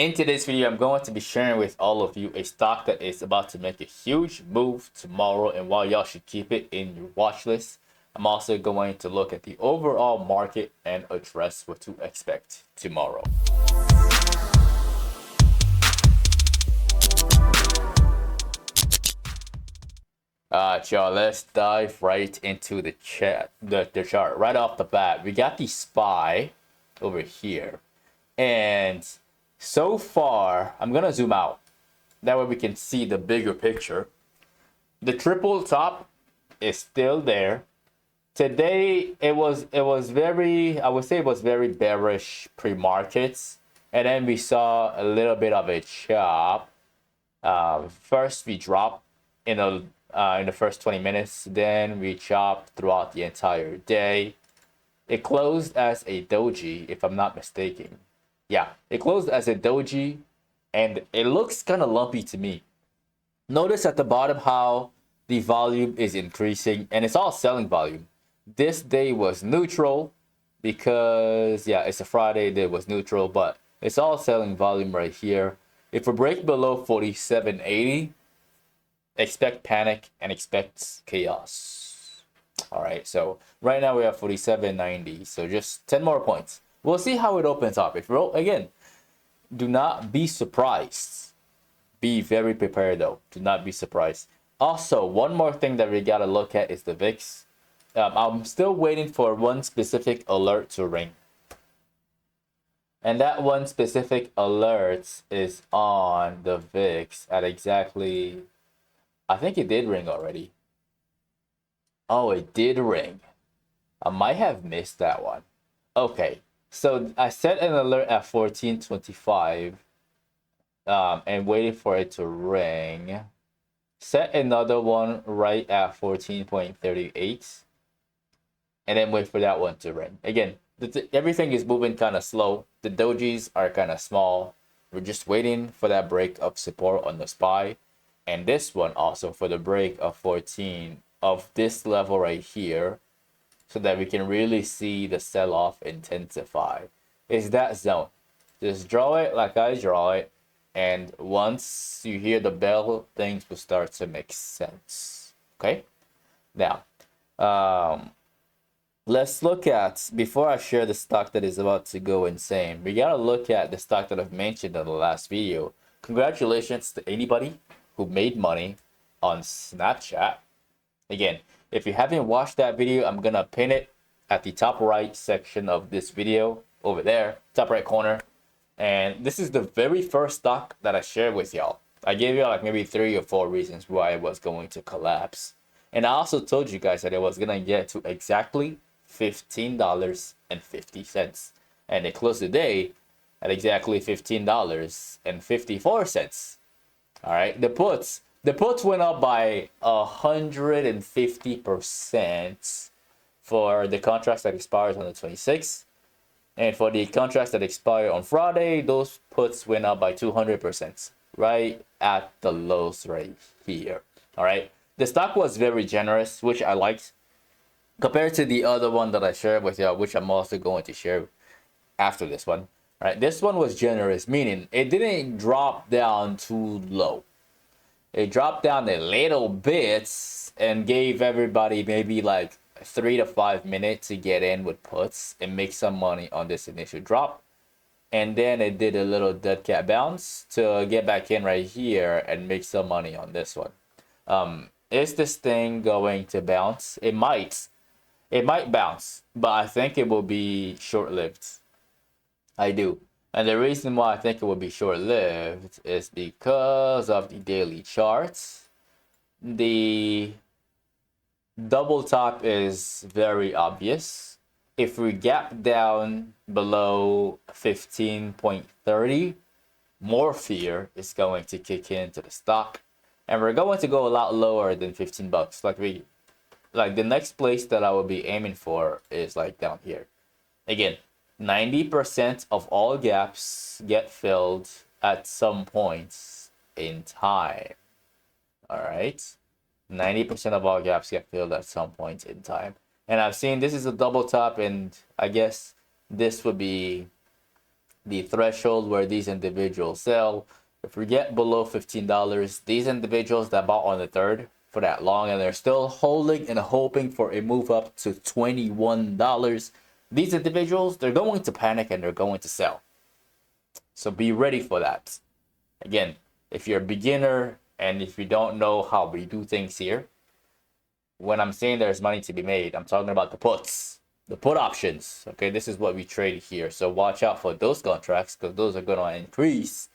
In today's video, I'm going to be sharing with all of you a stock that is about to make a huge move tomorrow, and why y'all should keep it in your watch list. I'm also going to look at the overall market and address what to expect tomorrow. Y'all, let's dive right into the chart. The chart right off the bat. We got the SPY over here, and so far, I'm gonna zoom out. That way we can see the bigger picture. The triple top is still there. Today it was very, I would say it was very bearish pre-markets, and then we saw a little bit of a chop. First we dropped in the first 20 minutes, then we chopped throughout the entire day. It closed as a doji, if I'm not mistaken. Yeah, it closed as a doji, and it looks kind of lumpy to me. Notice at the bottom how the volume is increasing, and it's all selling volume. This day was neutral because, yeah, it's a Friday. Day was neutral, but it's all selling volume right here. If we break below 47.80, expect panic and expect chaos. All right, so right now we have 47.90, so just 10 more points. We'll see how it opens up. If we're, again, do not be surprised. Be very prepared though. Do not be surprised. Also, one more thing that we gotta look at is the VIX. I'm still waiting for one specific alert to ring. And that one specific alert is on the VIX at exactly, I think it did ring already. Oh, it did ring. I might have missed that one. Okay, so I set an alert at 14:25 and waited for it to ring. Set another one right at 14.38 and then wait for that one to ring. Again, everything is moving kind of slow. The dojis are kind of small. We're just waiting for that break of support on the SPY, and this one also for the break of 14 of this level right here, so that we can really see the sell-off intensify. Is that zone. Just draw it like I draw it, and once you hear the bell, things will start to make sense. Okay? Now, let's look at, before I share the stock that is about to go insane, we gotta look at the stock that I've mentioned in the last video. Congratulations to anybody who made money on Snapchat. Again, if you haven't watched that video, I'm gonna pin it at the top right section of this video over there, top right corner. And this is the very first stock that I shared with y'all. I gave y'all like maybe 3 or 4 reasons why it was going to collapse. And I also told you guys that it was gonna get to exactly $15.50. And it closed the day at exactly $15.54. All right, the puts went up by 150% for the contracts that expires on the 26th. And for the contracts that expire on Friday, those puts went up by 200%, right at the lows right here. All right, the stock was very generous, which I liked, compared to the other one that I shared with you, which I'm also going to share after this one. All right, this one was generous, meaning it didn't drop down too low. It dropped down a little bit and gave everybody maybe like 3 to 5 minutes to get in with puts and make some money on this initial drop. And then it did a little dead cat bounce to get back in right here and make some money on this one. Is this thing going to bounce? It might bounce, but I think it will be short-lived. I do. And the reason why I think it will be short-lived is because of the daily charts. The double top is very obvious. If we gap down below 15.30, more fear is going to kick into the stock. And we're going to go a lot lower than 15 bucks. Like the next place that I will be aiming for is like down here. Again, 90% of all gaps get filled at some points in time. All right, 90% of all gaps get filled at some point in time. And I've seen this is a double top, and I guess this would be the threshold where these individuals sell. If we get below $15, these individuals that bought on the 3rd for that long and they're still holding and hoping for a move up to $21, these individuals, they're going to panic and they're going to sell. So be ready for that. Again, if you're a beginner and if you don't know how we do things here, when I'm saying there's money to be made, I'm talking about the puts, the put options. Okay, this is what we trade here. So watch out for those contracts because those are going to increase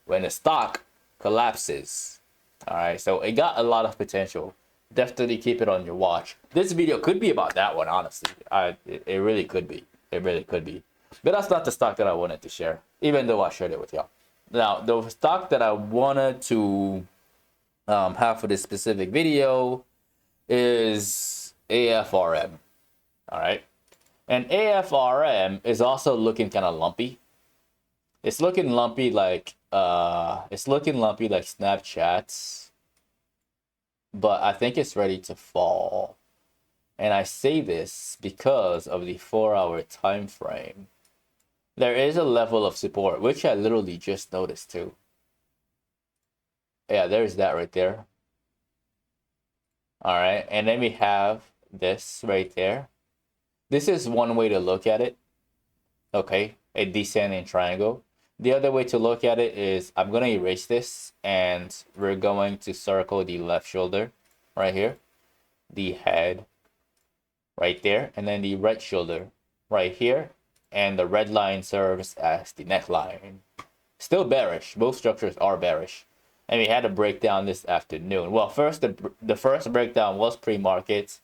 when the stock collapses. All right, so it got a lot of potential. Definitely keep it on your watch. This video could be about that one, honestly. It really could be. It really could be. But that's not the stock that I wanted to share, even though I shared it with y'all. Now, the stock that I wanted to have for this specific video is AFRM. All right, and AFRM is also looking kind of lumpy. It's looking lumpy like Snapchat's, but I think it's ready to fall. And I say this because of the 4-hour time frame. There is a level of support, which I literally just noticed too. Yeah, there's that right there. All right, and then we have this right there. This is one way to look at it. Okay, a descending triangle. The other way to look at it is I'm going to erase this and we're going to circle the left shoulder right here, the head right there, and then the right shoulder right here. And the red line serves as the neckline. Still bearish. Both structures are bearish. And we had a breakdown this afternoon. Well, first, the first breakdown was pre-market.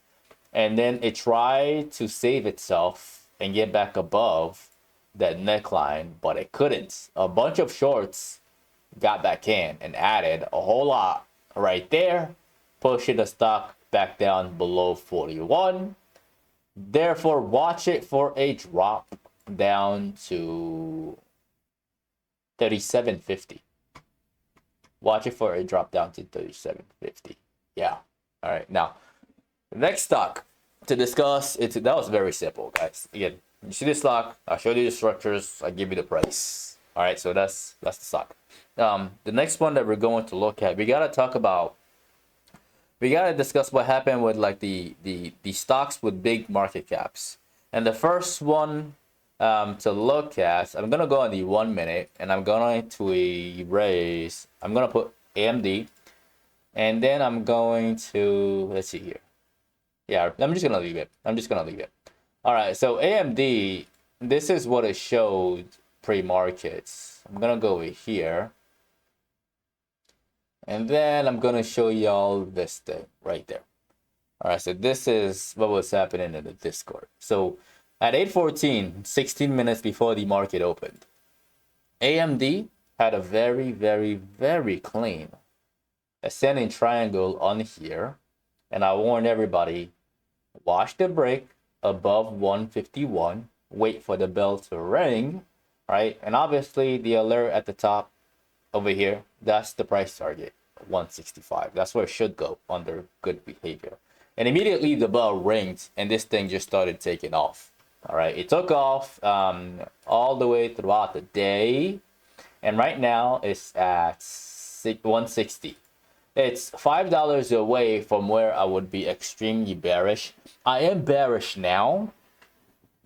And then it tried to save itself and get back above that neckline, but it couldn't. A bunch of shorts got back in and added a whole lot right there, pushing the stock back down below 41. Therefore, watch it for a drop down to 37.50. Watch it for a drop down to 37.50. Yeah. All right. Now, the next stock to discuss, that was very simple, guys. Again, you see this stock, I showed you the structures, I give you the price. All right, so that's the stock. The next one that we're going to look at, we gotta discuss what happened with like the stocks with big market caps. And the first one to look at, I'm gonna go on the 1 minute, and I'm going to erase. I'm gonna put AMD, and then I'm going to, let's see here. Yeah, I'm just gonna leave it. All right, so AMD, this is what it showed pre-markets. I'm gonna go over here, and then I'm gonna show y'all this thing right there. All right, so this is what was happening in the Discord. So at 8:14, 16 minutes before the market opened, AMD had a very, very, very clean ascending triangle on here, and I warned everybody, watch the break above 151, wait for the bell to ring, right? And obviously the alert at the top over here, that's the price target, 165. That's where it should go under good behavior. And immediately the bell rings and this thing just started taking off. All right, it took off all the way throughout the day, and right now it's at 160. It's $5 away from where I would be extremely bearish. I am bearish now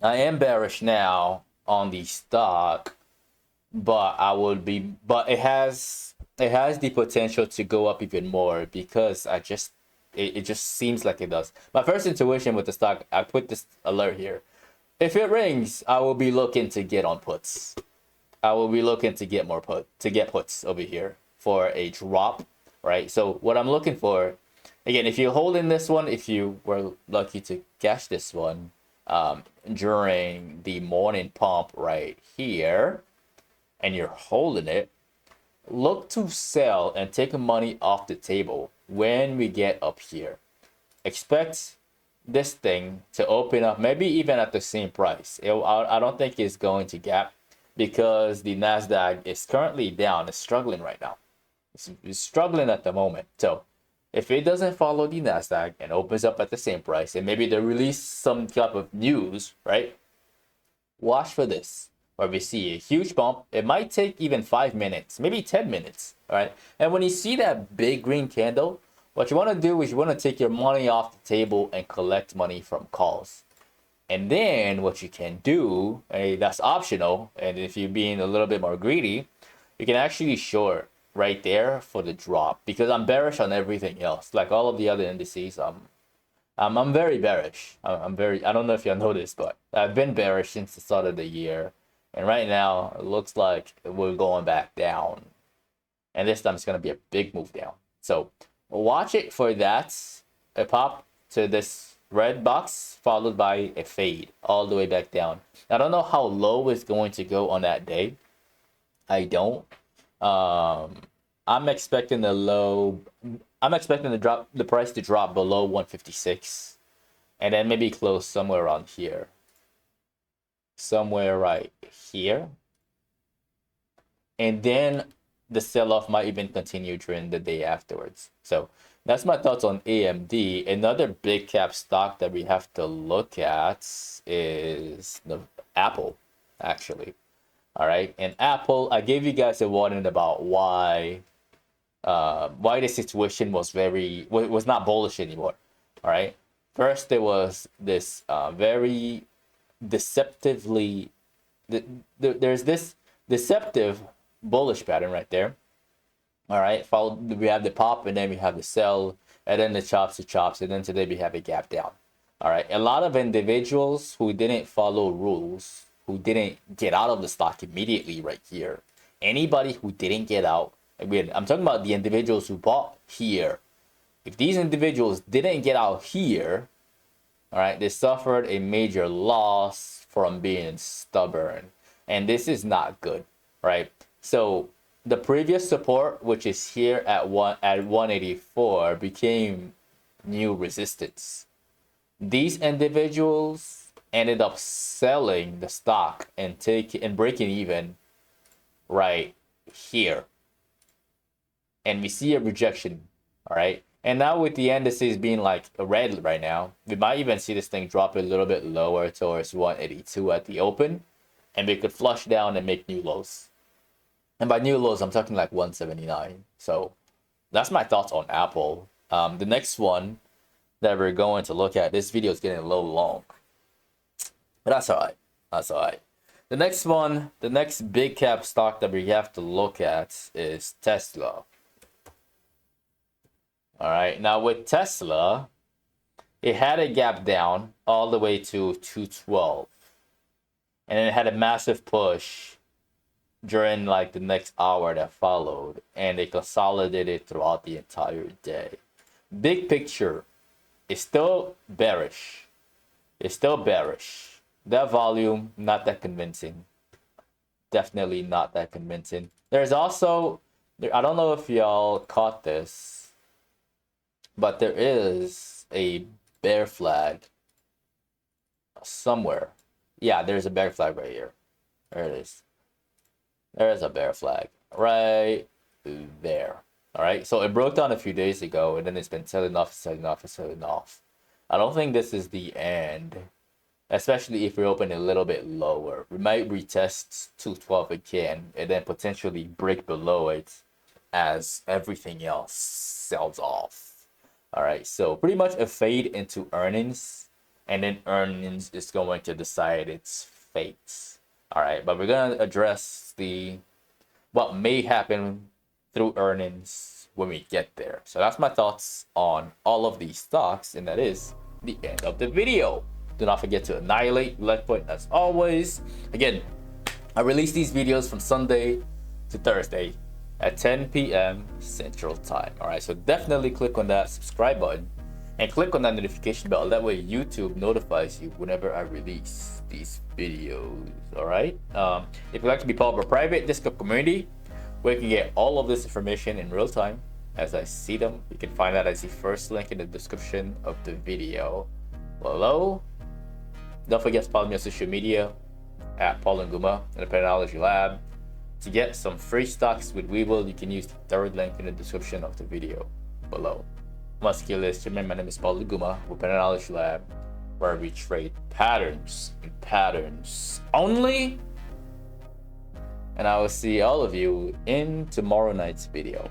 on the stock, but it has the potential to go up even more because it just seems like it does. My first intuition with the stock, I put this alert here. If it rings, I will be looking to get on puts. I will be looking to get puts over here for a drop. Right, so what I'm looking for, again, if you hold in this one, if you were lucky to catch this one during the morning pump right here, and you're holding it, look to sell and take money off the table when we get up here. Expect this thing to open up, maybe even at the same price. I don't think it's going to gap because the NASDAQ is currently down. It's struggling right now. It's struggling at the moment. So if it doesn't follow the NASDAQ and opens up at the same price, and maybe they release some type of news, right? Watch for this. where we see a huge bump. It might take even 5 minutes, maybe 10 minutes, all right? And when you see that big green candle, what you want to do is you want to take your money off the table and collect money from calls. And then what you can do, that's optional, and if you're being a little bit more greedy, you can actually short right there for the drop, because I'm bearish on everything else. Like all of the other indices, I'm very bearish. I don't know if y'all noticed, but I've been bearish since the start of the year. And right now, it looks like we're going back down. And this time it's going to be a big move down. So watch it for that. A pop to this red box, followed by a fade all the way back down. I don't know how low it's going to go on that day. I don't. I'm expecting the price to drop below 156, and then maybe close somewhere around here, somewhere right here, and then the sell-off might even continue during the day afterwards. So that's my thoughts on AMD. Another big cap stock that we have to look at is the Apple, actually. All right, and Apple, I gave you guys a warning about why the situation was not bullish anymore. All right, first there was this very deceptively there's this deceptive bullish pattern right there. All right, followed, we have the pop, and then we have the sell, and then the chops, and then today we have a gap down. All right, a lot of individuals who didn't follow rules, who didn't get out of the stock immediately right here. Anybody who didn't get out, again, I'm talking about the individuals who bought here. If these individuals didn't get out here, all right, they suffered a major loss from being stubborn. And this is not good, right? So the previous support, which is here at 184, became new resistance. These individuals ended up selling the stock and breaking even right here, and we see a rejection. All right, and now with the indices being like a red right now, we might even see this thing drop a little bit lower towards 182 at the open, and we could flush down and make new lows. And by new lows, I'm talking like 179. So that's my thoughts on Apple. The next one that we're going to look at, this video is getting a little long, but that's all right. That's all right. The next one, the next big cap stock that we have to look at is Tesla. All right. Now with Tesla, it had a gap down all the way to 212. And then it had a massive push during like the next hour that followed. And they consolidated throughout the entire day. Big picture is still bearish. It's still bearish. That volume, not that convincing. Definitely not that convincing. There's also, I don't know if y'all caught this, but there is a bear flag somewhere. Yeah, there's a bear flag right here. There it is. There is a bear flag right there. All right, so it broke down a few days ago, and then it's been selling off, selling off, and selling off. I don't think this is the end, especially if we open a little bit lower. We might retest 212 again, and then potentially break below it as everything else sells off. All right, so pretty much a fade into earnings, and then earnings is going to decide its fate. All right, but we're gonna address what may happen through earnings when we get there. So that's my thoughts on all of these stocks, and that is the end of the video. Do not forget to annihilate like point as always. Again, I release these videos from Sunday to Thursday at 10 p.m. Central Time. All right, so definitely click on that subscribe button and click on that notification bell. That way YouTube notifies you whenever I release these videos. All right. If you'd like to be part of a private Discord community where you can get all of this information in real time as I see them, you can find that as the first link in the description of the video below. Don't forget to follow me on social media at Paul Nguma in the Patternology Lab. To get some free stocks with Webull, you can use the third link in the description of the video below. Musculus, my name is Paul Nguma with Patternology Lab, where we trade patterns and patterns only. and I will see all of you in tomorrow night's video.